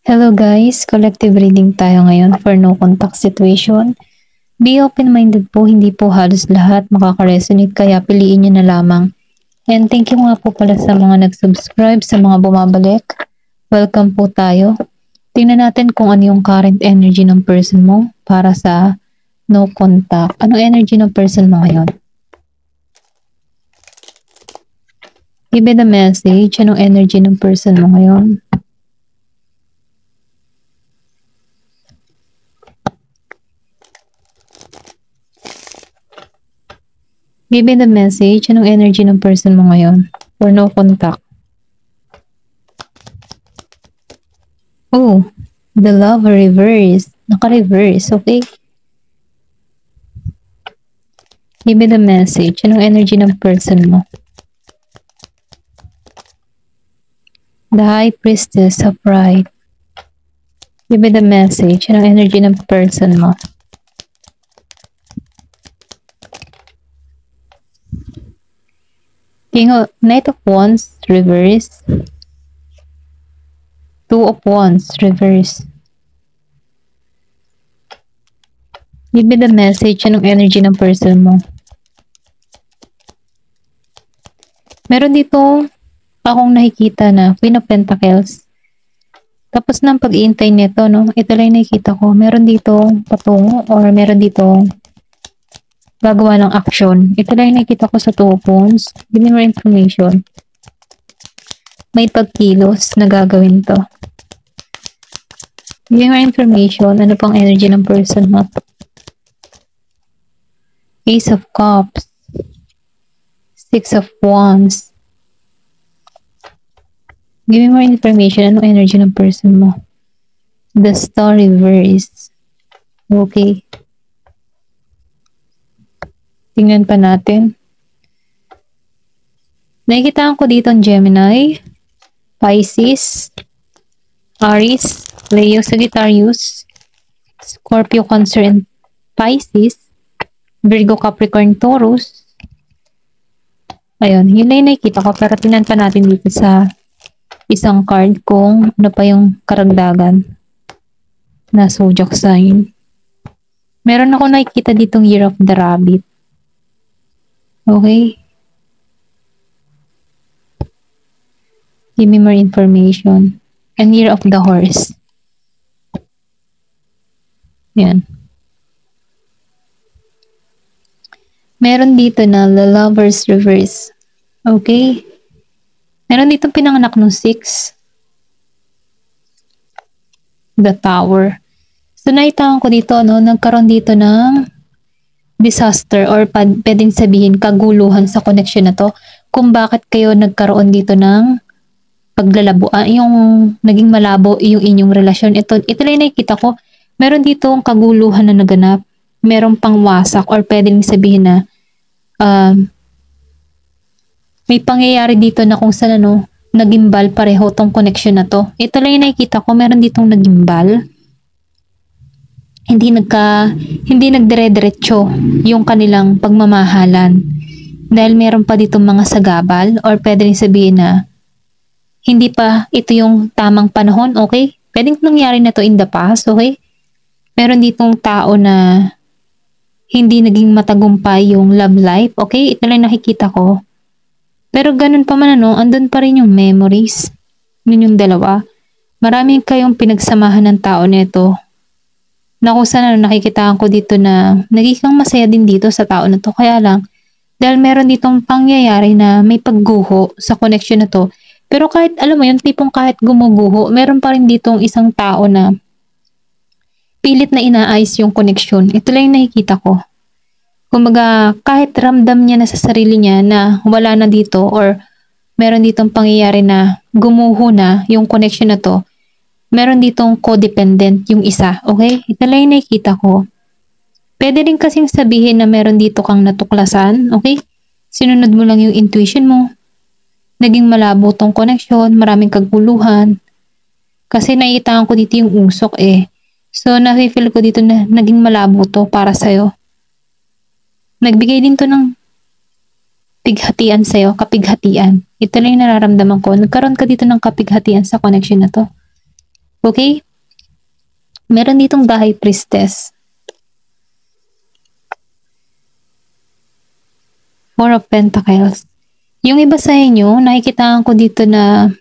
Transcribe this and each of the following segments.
Hello guys, collective reading tayo ngayon for no contact situation. Be open-minded po, hindi po halos lahat makaka-resonate kaya piliin nyo na lamang. And thank you nga po pala sa mga nag-subscribe, sa mga bumabalik. Welcome po tayo. Tingnan natin kung ano yung current energy ng person mo para sa no contact. Anong energy ng person mo ngayon? Give me the message. Anong energy ng person mo ngayon? Give me the message. Anong energy ng person mo ngayon? For no contact. Oh, the love reverse. Naka-reverse, okay? Give me the message. Anong energy ng person mo? The High Priestess of Pride. Give me the message. Anong energy ng person mo? Knight of Wands, reverse. Two of Wands, reverse. Give me the message. Anong energy ng person mo? Meron dito akong nakikita na Queen of Pentacles. Tapos ng pag-iintay nito, no? Ito lang nakikita ko. Meron dito patungo or meron dito gagawa ng action. Ito lang nakikita ko sa Two of Wands. Give me more information. May pagkilos na gagawin to. Give me more information. Ano pang energy ng person mo? Ace of Cups. Six of Wands. Give me more information. Anong energy ng person mo? The Star reverse. Okay. Tingnan pa natin. Nakikita ko dito ang Gemini, Pisces, Aries, Leo, Sagittarius, Scorpio, Cancer, and Pisces, Virgo, Capricorn, Taurus. Ayun, yun na yung nakikita ko. Pero tingnan pa natin dito sa isang card kung ano pa yung karagdagan na zodiac sign. Meron ako nakikita ditong Year of the Rabbit. Okay. Give me more information. And Year of the Horse. Yan. Meron dito na the Lover's Reverse. Okay. Meron dito pinanganak ng 6. The Tower. So, naitangan ko dito, no, nagkaroon dito ng disaster or pwedeng sabihin kaguluhan sa connection na to kung bakit kayo nagkaroon dito ng paglalabo, yung naging malabo yung inyong relasyon. Ito lang nakikita ko, meron dito kaguluhan na naganap, meron pang wasak or pwedeng sabihin na may pangyayari dito na kung saan nagimbal pareho tong connection na to. Ito lang yung nakikita ko, meron ditong nagimbal. Hindi nagdire-diretso yung kanilang pagmamahalan. Dahil meron pa ditong mga sagabal or pwede rin sabihin na hindi pa ito yung tamang panahon, okay? Pwedeng nangyari na to in the past, okay? Meron ditong tao na hindi naging matagumpay yung love life, okay? Ito lang nakikita ko. Pero ganun pa man andun pa rin yung memories ninyong dalawa. Maraming kayong pinagsamahan ng tao nito. Na kung saan nakikitaan ko dito na nagiging masaya din dito sa tao na to. Kaya lang, dahil meron ditong pangyayari na may pagguho sa connection na to. Pero kahit, alam mo yun, tipong kahit gumuguho, meron pa rin ditong isang tao na pilit na inaayos yung connection. Ito lang yung nakikita ko. Kumbaga, kahit ramdam niya na sa sarili niya na wala na dito or meron ditong pangyayari na gumuho na yung connection na to, meron ditong codependent yung isa, okay? Ito lang yung nakikita ko. Pwede rin kasing sabihin na meron dito kang natuklasan, okay? Sinunod mo lang yung intuition mo. Naging malabo tong connection, maraming kaguluhan. Kasi nakikita ko dito yung usok eh. So, nafe-feel ko dito na naging malabo to para sa'yo. Nagbigay din to ng pighatian sa'yo, kapighatian. Ito lang yung nararamdaman ko. Nagkaroon ka dito ng kapighatian sa connection na to. Okay? Meron ditong the High Priestess. Four of Pentacles. Yung iba sa inyo, nakikitaan ko dito na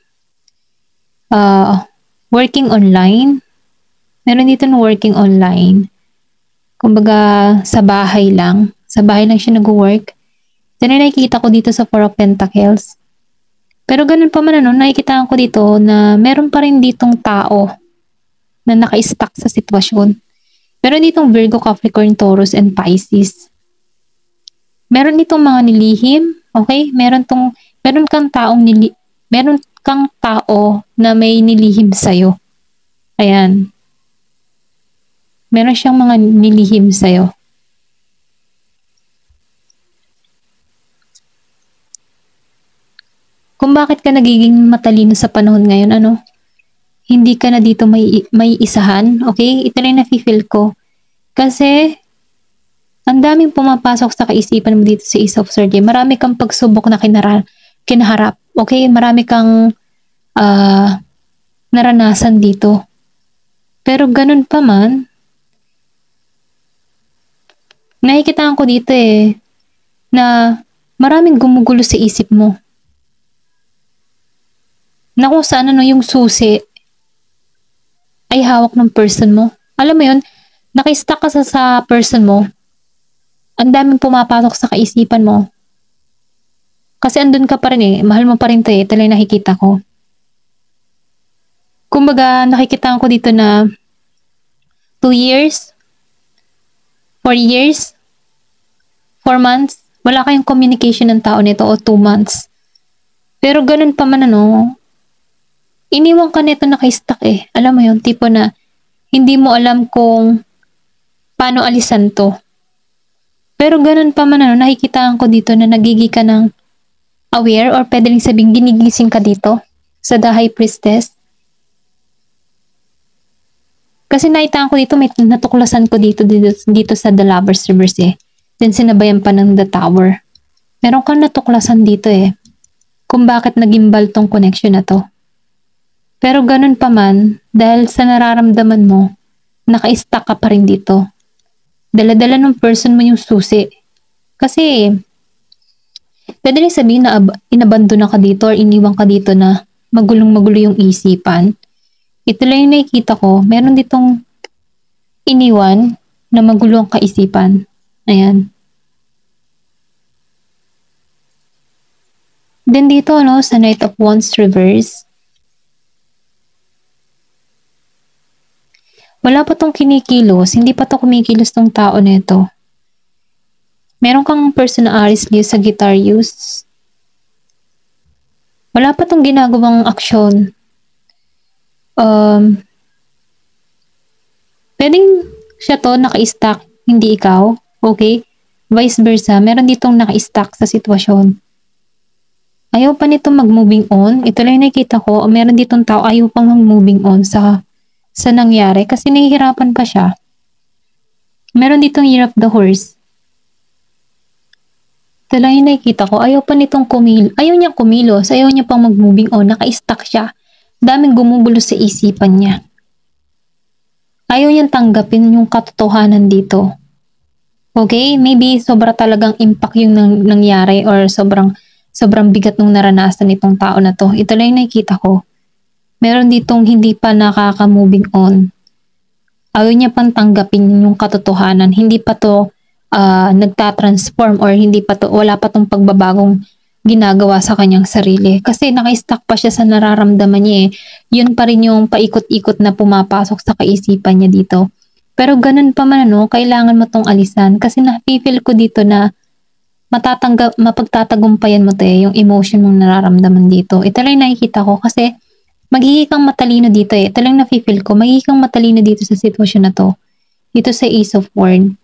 working online. Meron dito na working online. Kumbaga, sa bahay lang. Sa bahay lang siya nag-work. Then nakikita ko dito sa Four of Pentacles. Pero ganun pa man nakikitaan ko dito na meron pa rin ditong tao na naka-stuck sa sitwasyon. Meron ditong Virgo, Capricorn, Taurus, and Pisces. Meron ditong mga nilihim, okay? Meron kang tao na may nilihim sa'yo. Ayan. Meron siyang mga nilihim sa'yo. Kung bakit ka nagiging matalino sa panahon ngayon, hindi ka na dito may isahan, okay? Ito lang nafe-feel ko. Kasi, ang daming pumapasok sa kaisipan mo dito sa Ace of Swords. Marami kang pagsubok na kinaharap. Okay? Marami kang naranasan dito. Pero ganun pa man, nakikitaan ko dito na maraming gumugulo sa isip mo. Na kung saan yung susi ay hawak ng person mo. Alam mo yun, naka-stuck ka sa person mo. Ang daming pumapasok sa kaisipan mo. Kasi andun ka pa rin mahal mo pa rin ito ito lang nakikita ko. Kumbaga, nakikita ko dito na 2 years, 4 years, 4 months, wala kayong communication ng tao nito o 2 months. Pero ganun pa man iniwan ka nito naka-stuck Alam mo yun, tipo na hindi mo alam kung paano alisan to. Pero ganun pa man nakikitaan ko dito na nagigi ka ng aware or pwede rin sabing ginigising ka dito sa the High Priestess. Kasi nakitaan ko dito, may natuklasan ko dito sa the Lovers Reverse Then sinabayan pa ng the Tower. Meron kang natuklasan dito kung bakit nagimbal tong connection na to. Pero ganun pa man, dahil sa nararamdaman mo, naka-stuck ka pa rin dito. Dala-dala ng person mo yung susi. Kasi, pwede rin sabihin na inabandon na ka dito or iniwan ka dito na magulong-magulo yung isipan. Ito lang yung nakikita ko. Meron ditong iniwan na magulo ang kaisipan. Ayan. Then dito, sa Knight of Wands Reverse, wala pa tong kinikilos, hindi pa to kumikilos tong tao nito. Meron kang person na Aries, Leo, Sagittarius. Wala pa tong ginagawang aksyon. Pwedeng siya to naka-stuck, hindi ikaw. Okay? Vice versa, meron ditong naka-stuck sa sitwasyon. Ayaw pa nito mag-moving on. Ito lang nakikita ko, meron ditong tao ayaw pang mag-moving on sa nangyari kasi nahihirapan pa siya. Meron ditong Year of the Horse. Ito lang yung nakikita ko. Ayaw pa nitong ayaw niyang kumilos. Ayaw niya pang mag-moving on. Naka-stuck siya. Daming gumugulo sa isipan niya. Ayaw niyang tanggapin yung katotohanan dito. Okay? Maybe sobra talagang impact yung nangyari or sobrang bigat nung naranasan itong tao na to. Ito lang yung nakikita ko. Meron ditong hindi pa nakaka-moving on. Ayaw niya pang tanggapin yung katotohanan. Hindi pa to nagtatransform or wala pa tong pagbabagong ginagawa sa kanyang sarili. Kasi naka-stuck pa siya sa nararamdaman niya Yun pa rin yung paikot-ikot na pumapasok sa kaisipan niya dito. Pero ganun pa man kailangan mo tong alisan. Kasi na-feel ko dito na mapagtatagumpayan mo to yung emotion mong nararamdaman dito. Ito lang nakikita ko kasi magiging kang matalino dito Ito lang na-feel ko. Magiging kang matalino dito sa sitwasyon na to. Dito sa Ace of Wands.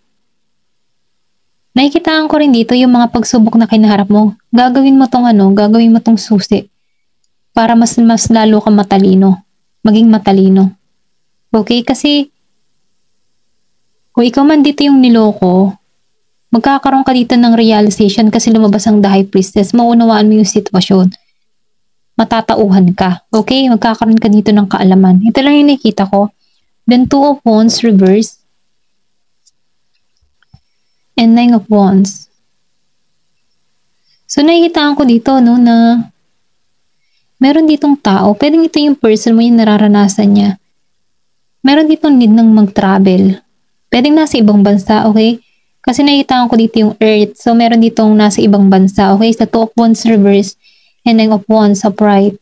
Nakikitaan ko rin dito yung mga pagsubok na kinaharap mo. Gagawin mo tong susi. Para mas lalo kang matalino. Maging matalino. Okay? Kasi kung ikaw man dito yung niloko, magkakaroon ka dito ng realization kasi lumabas ang the High Priestess. Maunawaan mo yung sitwasyon. matatauhan ka. Okay? Magkakaroon ka dito ng kaalaman. Ito lang yung nakikita ko. Then Two of Wands reverse. And Nine of Wands. So nakikitaan ko dito no na meron ditong tao. Pwedeng ito yung person mo yung nararanasan niya. Meron ditong need ng mag-travel. Pwedeng nasa ibang bansa, okay? Kasi nakikitaan ko dito yung Earth. So meron ditong nasa ibang bansa, okay? Sa Two of Wands reverse and Nine of Wands upright.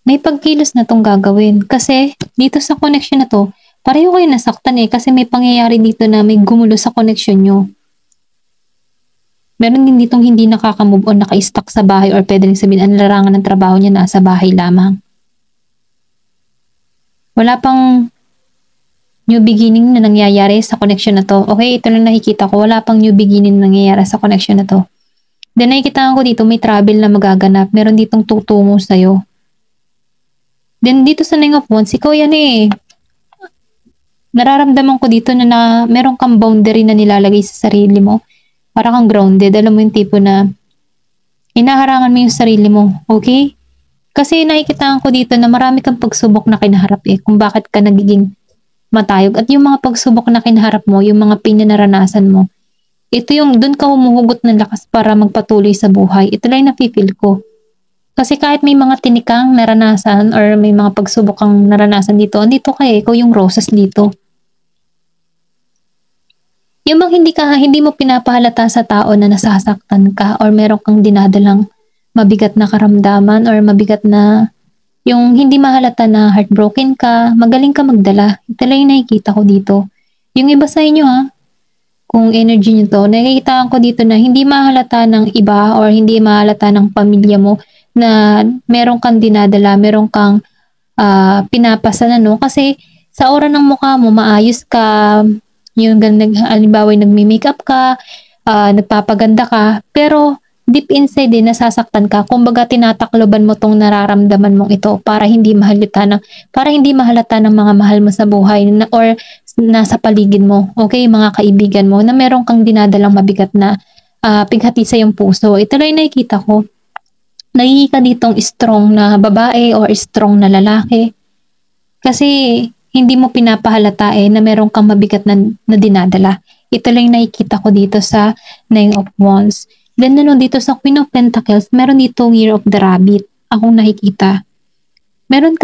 May pagkilos na tong gagawin. Kasi dito sa connection na to, pareho kayo nasaktan kasi may pangyayari dito na may gumulo sa connection nyo. Meron din ditong hindi nakaka-move on, naka-stuck sa bahay or pwede rin sabihin ang larangan ng trabaho niya nasa bahay lamang. Wala pang new beginning na nangyayari sa connection na to. Okay, ito lang nakikita ko. Wala pang new beginning na nangyayari sa connection na to. Then nakikita ko dito may travel na magaganap. Meron ditong tutungo sa'yo. Then dito sa Nine of Wands, ikaw yan nararamdaman ko dito na meron kang boundary na nilalagay sa sarili mo. Para kang grounded. Alam mo yung tipo na inaharangan mo yung sarili mo. Okay? Kasi nakikita ko dito na marami kang pagsubok na kinaharap kung bakit ka nagiging matayog. At yung mga pagsubok na kinaharap mo, yung mga pain na naranasan mo, ito yung dun ka humuhugot ng lakas para magpatuloy sa buhay. Ito lang yung napipil ko. Kasi kahit may mga tinikang naranasan or may mga pagsubok kang naranasan dito, andito ka ikaw yung roses dito. Yung mga hindi mo pinapahalata sa tao na nasasaktan ka or meron kang dinadalang mabigat na karamdaman or mabigat na yung hindi mahalata na heartbroken ka, magaling ka magdala. Ito lang yung nakikita ko dito. Yung iba sa inyo kung energy nyo to, nakikita ko dito na hindi mahalata ng iba or hindi mahalata ng pamilya mo na meron kang dinadala, meron kang pinapasa kasi sa aura ng mukha mo, maayos ka, yung halimbawa nagmi-makeup ka, nagpapaganda ka, pero deep inside nasasaktan ka. Kumbaga tinatakloban mo tong nararamdaman mong ito para hindi mahalata ng mga mahal mo sa buhay or nasa paligid mo, okay, mga kaibigan mo na meron kang dinadalang mabigat na pighati sa iyong puso. Ito lang yung nakikita ko. Nakikita ditong strong na babae or strong na lalaki. Kasi hindi mo pinapahalata na meron kang mabigat na dinadala. Ito lang yung nakikita ko dito sa Nine of Wands. Then dito sa Queen of Pentacles, meron dito Year of the Rabbit. Akong nakikita. Meron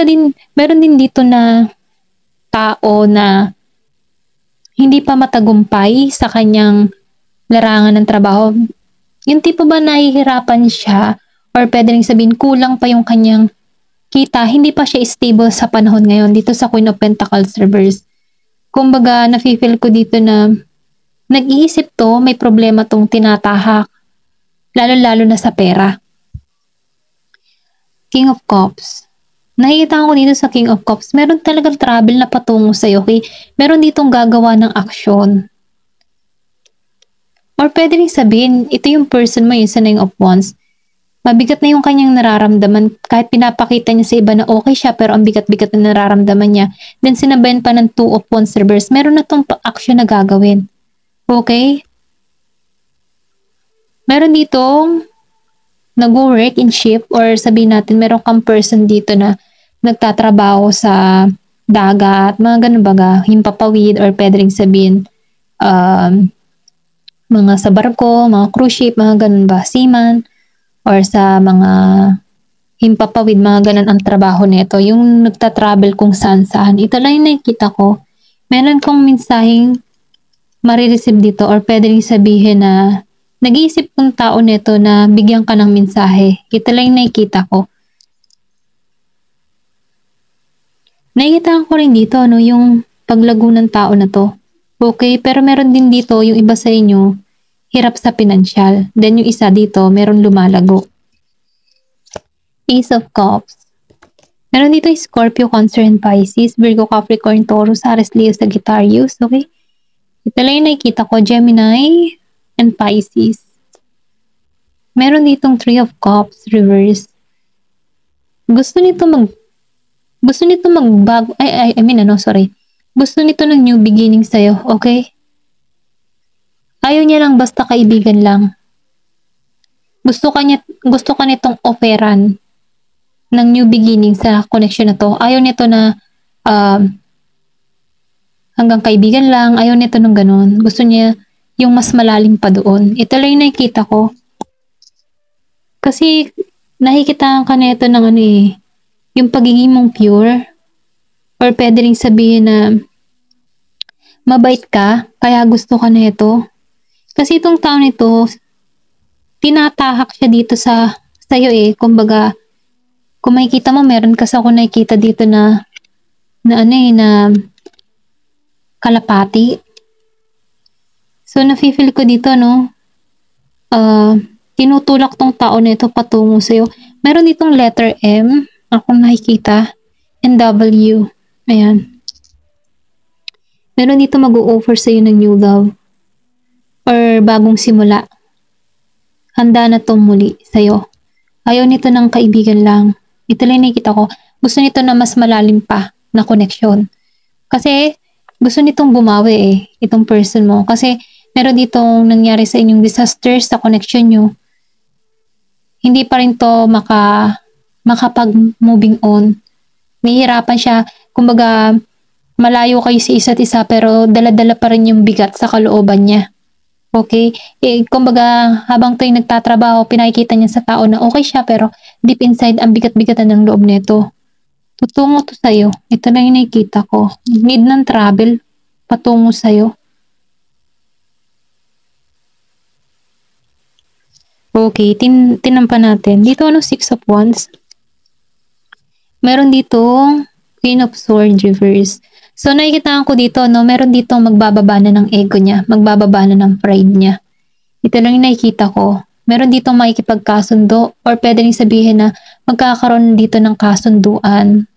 din dito na tao na hindi pa matagumpay sa kanyang larangan ng trabaho. Yung tipo ba nahihirapan siya or pwede rin sabihin kulang pa yung kanyang kita, hindi pa siya stable sa panahon ngayon dito sa Queen of Pentacles reverse. Kumbaga, nafe-feel ko dito na nag-iisip to, may problema tong tinatahak. Lalo-lalo na sa pera. King of Cups. Nakikita ko dito sa King of Cups, meron talagang travel na patungo sa'yo, okay? Meron ditong gagawa ng aksyon. Or pwede rin sabihin, ito yung person mo, yung sa Nine of Wands. Mabigat na yung kanyang nararamdaman kahit pinapakita niya sa iba na okay siya pero ang bigat-bigat na nararamdaman niya. Then sinabayan pa ng Two of Wands reverse. Meron na tong action na gagawin. Okay? Meron ditong nag-work in shift or sabihin natin meron kang person dito na nagtatrabaho sa dagat, mga ganun baga, himpapawid or pwede rin sabihin mga sa barko, mga cruise ship, mga ganun ba, seaman, or sa mga himpapawid, mga ganun ang trabaho nito. Yung nagta-travel kung saan-saan. Ito lang yung nakikita ko. Meron kong mensaheng marireceive dito or pwede rin sabihin na nag-iisip kong tao nito na bigyan ka ng mensahe. Ito lang yung nakikita ko. Nakikita ko rin dito yung paglago ng tao na to. Okay, pero meron din dito yung iba sa inyo hirap sa pinansyal. Then yung isa dito, meron lumalago. Ace of Cups. Meron dito Scorpio, Cancer, and Pisces, Virgo, Capricorn, Taurus, Aries, Leo, Sagittarius. Okay? Ito lang yung nakikita ko, Gemini, and Pisces. Meron ditong Three of Cups, reverse. Gusto nito magbago, Gusto nito ng new beginning sa'yo, okay? Ayaw niya lang basta kaibigan lang. Gusto ka nitong offeran. ng new beginning sa connection na to. Ayaw nito na um, hanggang kaibigan lang, ayaw nito ng ganun. Gusto niya yung mas malalim pa doon. Ito lang yung nakikita ko. Kasi nakikita ka na ito ng ano eh, yung pagiging mong pure. Or pwede rin sabihin na mabait ka, kaya gusto ka na ito. Kasi itong tao nito, tinatahak siya dito sa sa'yo eh. Kumbaga, kung makikita mo, meron kasi ako nakikita dito na ano eh, na kalapati. So, nafe-feel ko dito, no? Tinutulak tong tao na ito patungo sa'yo. Meron ditong letter M, akong nakikita, and W. Ayan. Meron dito mag-o-offer sa'yo ng new love or bagong simula. Handa na tong muli sa'yo. Ayaw nito ng kaibigan lang. Ito lang nakikita ko. Gusto nito na mas malalim pa na connection. Kasi gusto nitong bumawi eh, itong person mo. Kasi meron ditong nangyari sa inyong disaster sa connection nyo. Hindi pa rin to makapag-moving on. Nahihirapan siya. Kumbaga, malayo kayo sa isa't isa pero dala-dala pa rin yung bigat sa kalooban niya. Okay? Kumbaga, habang to'y nagtatrabaho, pinakikita niya sa tao na okay siya pero deep inside, ang bigat-bigatan ng loob nito. Tutungo to sa'yo. Ito lang yung nakikita ko. Need ng travel patungo sa'yo. Okay, tinampan natin. Dito ano, Six of Wands. Meron dito Queen of Swords reverse. So nakikita ko dito, no, meron dito magbababa na ng ego niya, magbababa na ng pride niya. Ito lang yung nakikita ko. Meron dito makikipagkasundo or pwede rin sabihin na magkakaroon dito ng kasunduan.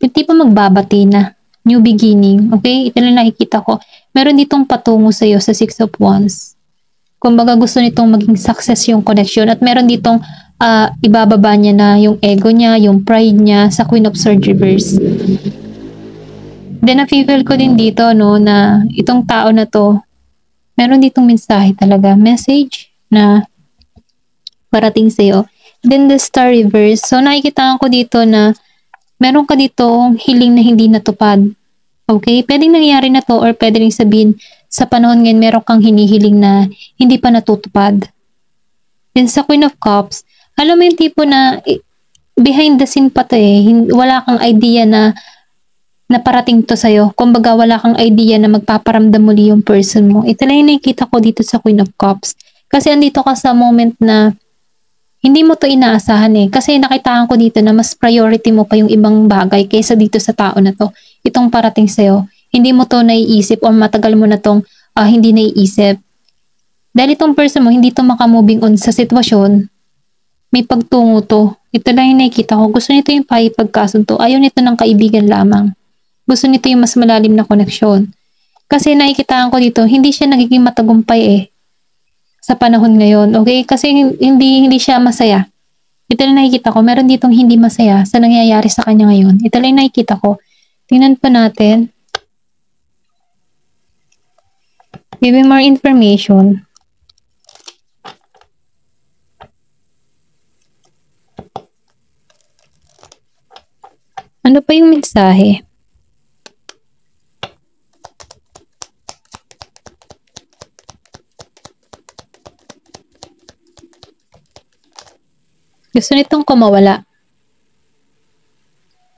Yung tipo magbabati na. New beginning. Okay? Ito lang nakikita ko. Meron ditong patungo sa'yo sa Six of Wands. Kumbaga gusto nitong maging success yung connection at meron ditong ibababa niya na yung ego niya, yung pride niya sa Queen of Swords reverse. Then na-feel ko din dito no na itong tao na to meron ditong mensahe talaga, message na parating sa'yo. Then the Star reverse. So nakikita ko dito na meron ka ditong hiling na hindi natupad. Okay? Pwedeng nangyari na to or pwede rin sabihin sa panahon ngayon meron kang hinihiling na hindi pa natutupad. Then sa Queen of Cups, alam mo yung tipo na behind the scene pa to eh. Wala kang idea na parating to sa'yo. Kumbaga wala kang idea na magpaparamdam muli yung person mo. Ito lang yung nakikita ko dito sa Queen of Cups. Kasi andito ka sa moment na hindi mo to inaasahan eh. Kasi nakitaan ko dito na mas priority mo pa yung ibang bagay kaysa dito sa tao na to. Itong parating sa'yo. Hindi mo to naiisip o matagal mo na tong hindi naiisip. Dahil itong person mo, hindi to makamoving on sa sitwasyon, may pagtungo to. Ito lang yung nakikita ko. Gusto nito yung pagkasunto. Ayaw nito ng kaibigan lamang. Gusto nito yung mas malalim na koneksyon. Kasi nakikitaan ko dito, hindi siya nagiging matagumpay eh. Sa panahon ngayon. Okay? Kasi hindi siya masaya. Ito lang nakikita ko. Meron ditong hindi masaya sa nangyayari sa kanya ngayon. Ito lang yung nakikita ko. Tingnan pa natin. Give me more information. Ano pa yung mensahe? Gusto nitong kumawala.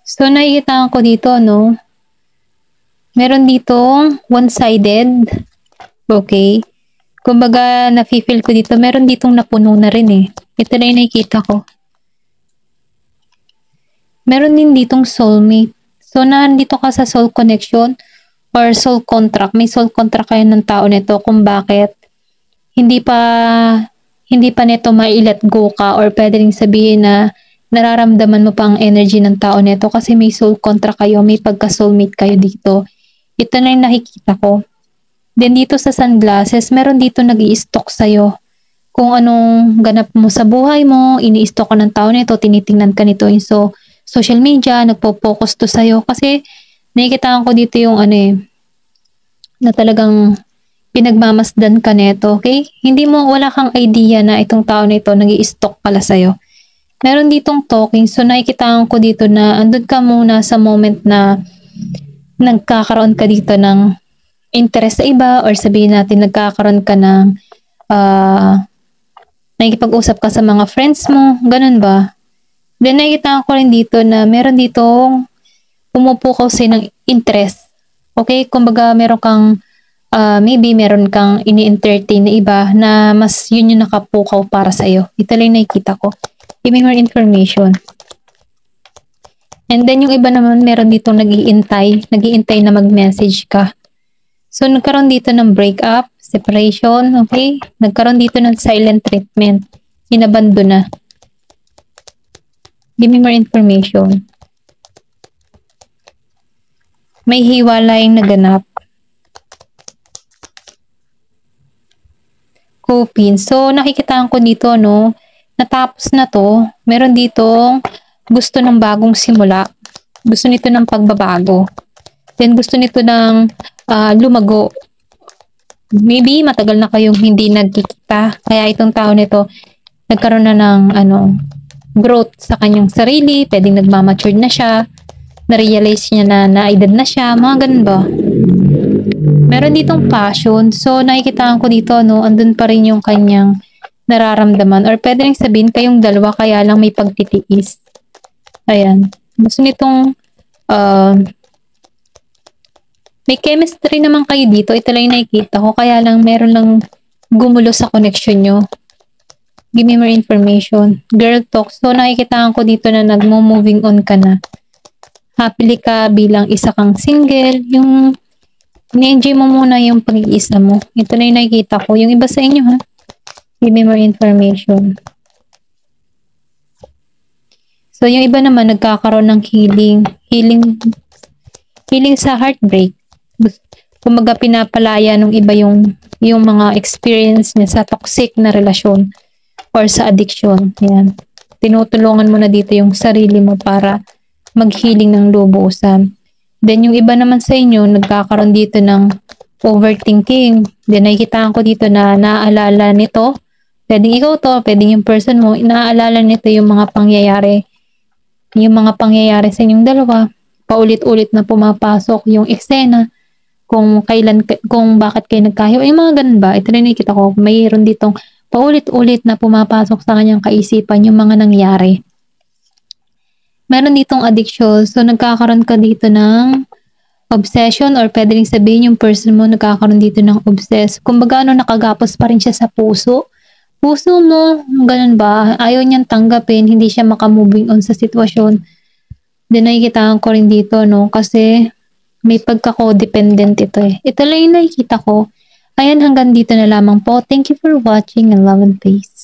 So, nakikita ko dito, no? Meron ditong one-sided. Okay? Kumbaga, nafe-feel ko dito, meron ditong napuno na rin eh. Ito na yung nakikita ko. Meron din ditong soulmate. So, nandito ka sa soul connection or soul contract. May soul contract kayo ng tao nito kung bakit hindi pa nito ma-let go ka or pwede rin sabihin na nararamdaman mo pa ang energy ng tao nito kasi may soul contract kayo, may pagka-soulmate kayo dito. Ito na yung nakikita ko. Then dito sa sunglasses, meron dito nag-i-stock sa'yo. Kung anong ganap mo sa buhay mo, ini-stock ka ng tao nito, tinitingnan ka nito. So, social media, nagpo-focus to sa'yo. Kasi, nakikita ko dito yung na talagang pinagmamasdan ka nito, okay? Wala kang idea na itong tao nito nag-i-stock pala sa'yo. Meron ditong talking. So, nakikitaan ko dito na andun ka muna sa moment na nagkakaroon ka dito ng interest sa iba or sabihin natin nagkakaroon ka ng nakikipag-usap ka sa mga friends mo. Ganun ba? Then, nakikitaan ko rin dito na meron ditong pumupukaw sa'yo ng interest. Okay? Kumbaga, meron kang maybe meron kang ini-entertain na iba na mas yun yung nakapukaw para sa iyo. Ito lang nakikita ko. Give me more information. And then yung iba naman meron dito nag-iintay na mag-message ka. So nagkaroon dito ng breakup, separation, okay? Nagkaroon dito ng silent treatment. Inabando na. Give me more information. May hiwalaing naganap. Coping. So, nakikitaan ko dito, no, natapos na to, meron dito gusto ng bagong simula. Gusto nito ng pagbabago. Then, gusto nito ng lumago. Maybe, matagal na kayong hindi nagkikita. Kaya itong tao nito, nagkaroon na ng, growth sa kanyang sarili. Pwedeng nagmamature na siya. Na-realize niya na na-edad na siya. Mga ganun ba? Meron ditong passion. So, nakikitaan ko dito, no, andun pa rin yung kanyang nararamdaman. Or pwede rin sabihin, kayong dalawa, kaya lang may pagtitiis. Ayan. Gusto nitong, may chemistry naman kayo dito. Ito lang yung nakikita ko. Kaya lang, meron lang gumulo sa connection nyo. Give me more information. Girl talk. So, nakikitaan ko dito na nagmo-moving on ka na. Happily ka bilang isa kang single. Yung ini-enjoy mo muna yung pag-iisa mo. Ito na yung nakikita ko. Yung iba sa inyo, ha? Give me more information. So, yung iba naman, nagkakaroon ng healing sa heartbreak. Kumaga, pinapalaya nung iba yung mga experience niya sa toxic na relasyon or sa addiction. Yan. Tinutulungan mo na dito yung sarili mo para mag-healing ng lubusan. Then, yung iba naman sa inyo, nagkakaroon dito ng overthinking. Then, nakikitaan ko dito na naaalala nito. Pwedeng ikaw to, pwedeng yung person mo, naaalala nito yung mga pangyayari. Yung mga pangyayari sa inyong dalawa. Paulit-ulit na pumapasok yung eksena. Kung bakit kayo nagkahiwalay. Yung mga ganun ba? Ito na nakikita ko. Mayroon ditong paulit-ulit na pumapasok sa kanyang kaisipan yung mga nangyari. Meron ditong addiction. So, nagkakaroon ka dito ng obsession or pwede rin sabihin yung person mo nagkakaroon dito ng obsess. Kumbaga, nakagapos pa rin siya sa puso. Puso mo, ganun ba? Ayaw niyang tanggapin, hindi siya makamoving on sa sitwasyon. Then, nakikitaan ko rin dito, no? Kasi, may pagka-codependent ito eh. Ito lang yung nakikita ko. Ayan, hanggang dito na lamang po. Thank you for watching and love and peace.